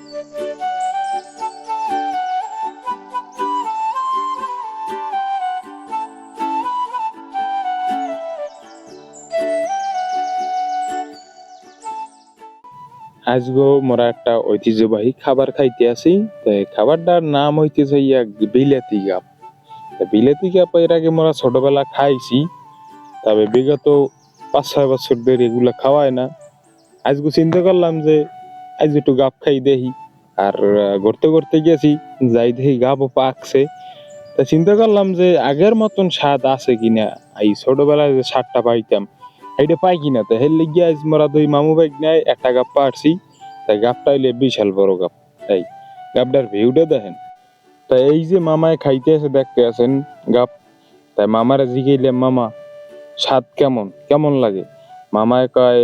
আজগো মোরা একটা ঐতিহ্যবাহী খাবার খাইতে আসি। তো এই খাবারটার নাম হইতেছে বিলাতি গাপ। বিলাতি গাপ এর আগে মোরা ছোটবেলা খাইছি, তবে বিগত 5-6 বছর ধরে এগুলা খাওয়ায় না। আজকে চিন্তা করলাম যে আজ একটু গাপ খাই দেখি। আর ঘুরতে ঘুরতে গেছি, যাই দেখি গাপও পাকছে। তা চিন্তা করলাম যে আগের মতন স্বাদ আছে কিনা, এই ছোটবেলায় যে স্বাদটা পাইতাম এইটা পাই কিনা। তো হের লিগে আজ মোরা দুই মামু ভাই নাই একটা গাপ পারছি। তাই গাপটা হইলে বিশাল বড় গাপ। তাই গাপটার ভিউটা দেখেন। তাই এই যে মামায় খাইতে আছে দেখতে আছেন গাপ। তাই মামারা জিগাইলাম, মামা স্বাদ কেমন কেমন লাগে? মামায় কয়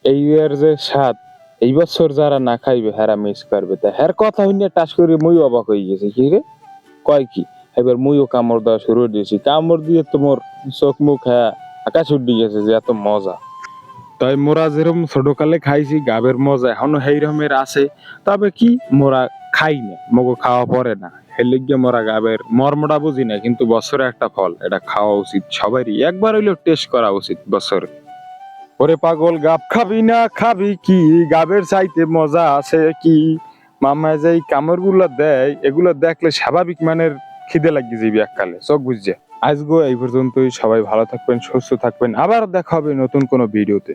এই এর যে স্বাদ এই বছর যারা না খাইবে হেরা মিস করবে। তা হের কথা হইনে টাস করে মুই অবাক হয়ে গেছি, কি রে কয় কি? এবার মুইও কামড় দেওয়া শুরু করে দিয়েছি। কামড় দিয়ে তোমার চোখ মুখ হ্যাঁ আকাশ উঠে গেছে যে এত মজা। তাই মোরা যেরকম ছোটকালে খাইছি গাবের মজা এখনো সেই রকমের আছে। তবে কি মোরা খাই না, মগো খাওয়া পড়ে না। এর লিগে মোরা গাবের মর্মটা বুঝি না, কিন্তু বছরে একটা ফল, এটা খাওয়া উচিত সবারই, একবার হইলেও টেস্ট করা উচিত বছরে। ওরে পাগল গাব খাবি না খাবি কি, গাবের চাইতে মজা আছে কি? মামায় যে কামড় গুলা দেয় এগুলো দেখলে স্বাভাবিক মানের খিদে লাগিয়ে যাবি এককালে চোখ বুঝছে। আজগো এই পর্যন্তই। সবাই ভালো থাকবেন, সুস্থ থাকবেন, আবার দেখা হবে নতুন কোনো ভিডিওতে।